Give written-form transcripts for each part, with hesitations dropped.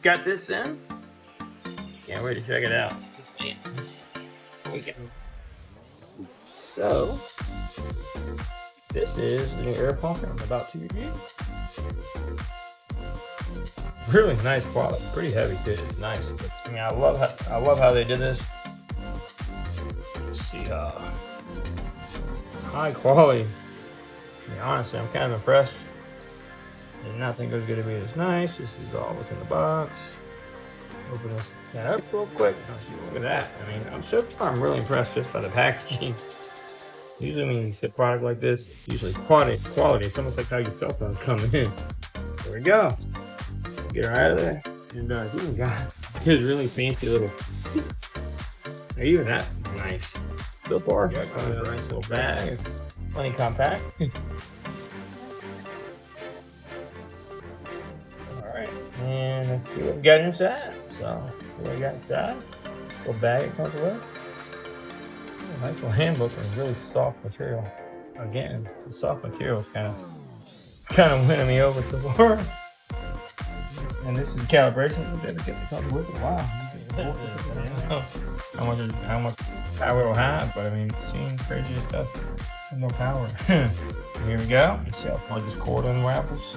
got this in. Can't wait to check it out. So, this is the new air pump I'm about to review. Really nice quality, pretty heavy too. It's nice. I mean, I love how they did this. Let's see, high quality. I mean, honestly, I'm kind of impressed. Did not think it was going to be this nice. This is all what's in the box. Open this up real quick. Look at that. I mean, I'm really impressed just by the packaging. Usually when you see a product like this, usually quality. It's almost like how your cell phone's coming in. There we go. Get her out of there. And even got this really fancy little. Even that nice. So far, got kind of a nice little bag. It's plenty compact. Alright, and let's see what we got inside. So, what we got inside? Little bag it comes with. Nice little handbook and really soft material. Again, the soft material is kind of winning me over so far. And this is the calibration that comes with it. Wow. How much power it'll have, but I mean, seeing crazy stuff with more power. Here we go. Let's see how far this cord unravels.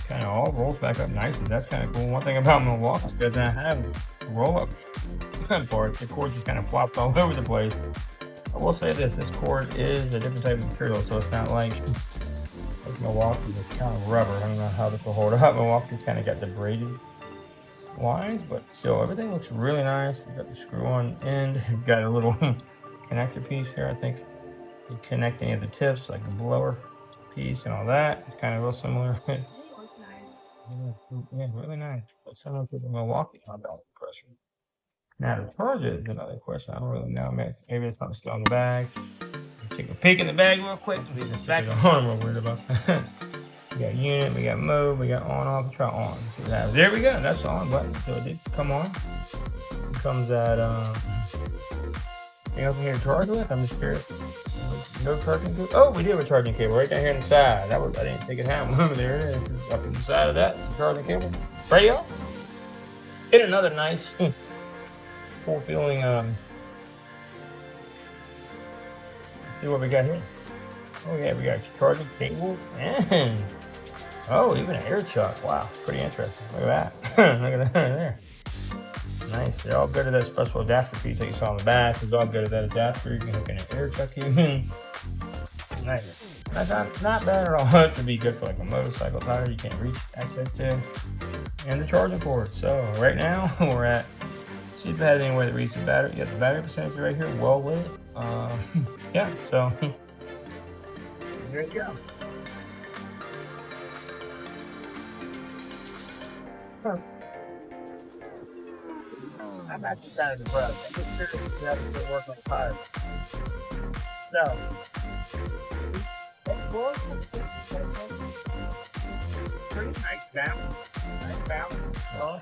Kind of all rolls back up nicely. That's kind of cool. One thing about Milwaukee is that I have roll up part. The cord just kind of flopped all over the place. I will say this cord is a different type of material, so it's not like Milwaukee, it's kind of rubber. I don't know how this will hold up. Milwaukee's kind of got the braided lines, but still everything looks really nice. We got the screw-on end. We've got a little connector piece here. I think you connect any of the tips, like the blower piece and all that. It's kind of real similar. Yeah, really nice. But similar to the Milwaukee compound compressor. Now to charge it is another question. I don't really know. Maybe it's something still in the bag. Take a peek in the bag real quick. Leave this back on. I'm real worried about that. We got unit, we got mode, we got on, off. Try on. See what happens. There we go. That's the on button. So it did come on. It comes at anything else in here to charge with? I'm just curious. No charging cable. Oh, we do have a charging cable right down here on the side. I didn't think it had one. There it is. Up in the side of that. The charging cable. Radio. Hit another nice full feeling see what we got here. Oh yeah, we got charging cable and oh, even an air chuck. Wow, pretty interesting. Look at that. Look at that there. Nice. They're all good at that special adapter piece that you saw on the back. It's all good at that adapter. You can hook in an air chuck even. Nice. Not bad at all. To be good for like a motorcycle tire you can't reach access to. And the charging port. So right now we're at. See if it has anywhere that reads the battery. Yeah, the battery percentage right here, well lit. Yeah, so there you go. I'm actually kind of impressed. I'm just curious if that's going to work on the tire. So, pretty nice balance. Oh,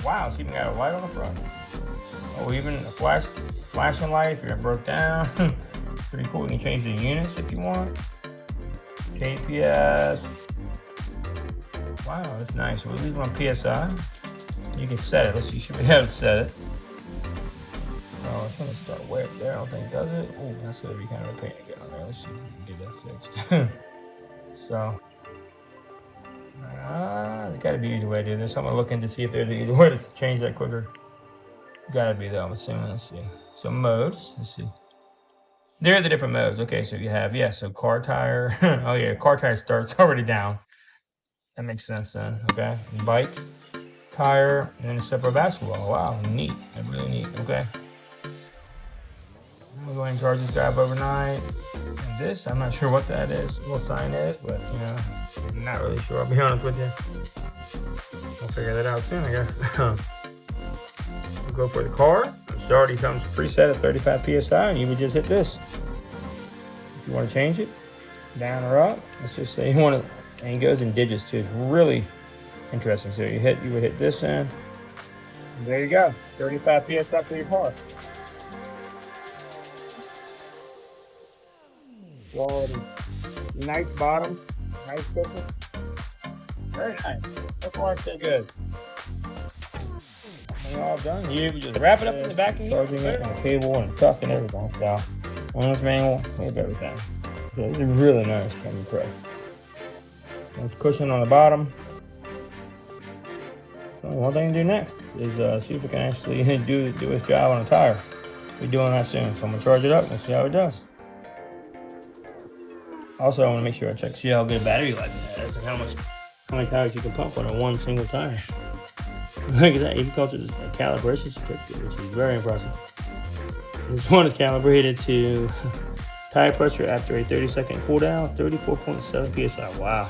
wow, it's even got a light on the front. Oh, even a flashing light if you're broke down. Pretty cool. You can change the units if you want. KPS. Wow, that's nice. So we leave it on PSI. You can set it. Let's see, should we have it set it? Oh, it's gonna start way up there. I don't think it does it. Oh, that's gonna be kind of a pain to get on there. Let's see if we can get that fixed. So. There gotta be either way to do this. I'm gonna look in to see if there's either way to change that quicker. Gotta be though, I'm assuming. Let's see. So modes, let's see. There are the different modes. Okay, so you have, so car tire. Oh yeah, car tire starts already down. That makes sense then, okay. Bike, tire, and then a separate basketball. Wow, neat, really neat, okay. I'm gonna go ahead and charge this guy up overnight. And this, I'm not sure what that is, what sign is, but you know, I'm not really sure, I'll be honest with you. We'll figure that out soon, I guess. We'll go for the car. It already comes preset at 35 PSI, and you would just hit this. If you want to change it, down or up, let's just say you want to, and it goes in digits too. It's really interesting. So you would hit this in. There you go, 35 PSI for your car. Quality. Nice bottom, nice cooker. Very nice. So far, so good. We're all done. Here, we just wrap it up in the back and charging it, and the cable and the tuck and everything. So, on this manual, we have everything. So, it's really nice. I'm impressed. There's cushion on the bottom. So, one thing to do next is see if it can actually do its job on a tire. We're doing that soon. So, I'm gonna charge it up and see how it does. Also, I want to make sure I check, see how good a battery life it has and how many tires you can pump on one single tire. Look at that, even comes with a calibration certificate, which is very impressive. This one is calibrated to tire pressure after a 30-second cool down, 34.7 psi. Wow.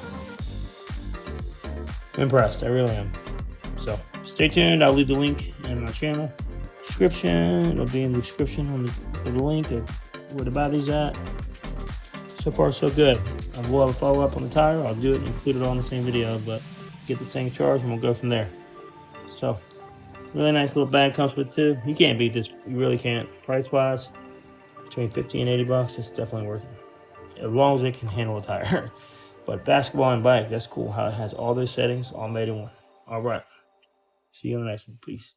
I'm impressed, I really am. So stay tuned, I'll leave the link in my channel description. It'll be in the description for the link of where the battery's at. So far, so good. I will have a follow-up on the tire. I'll do it and include it all in the same video, but get the same charge and we'll go from there. So, really nice little bag comes with too. You can't beat this. You really can't. Price-wise, between 50 and 80 bucks, it's definitely worth it. As long as it can handle a tire. But basketball and bike, that's cool how it has all those settings all made in one. All right. See you in the next one. Peace.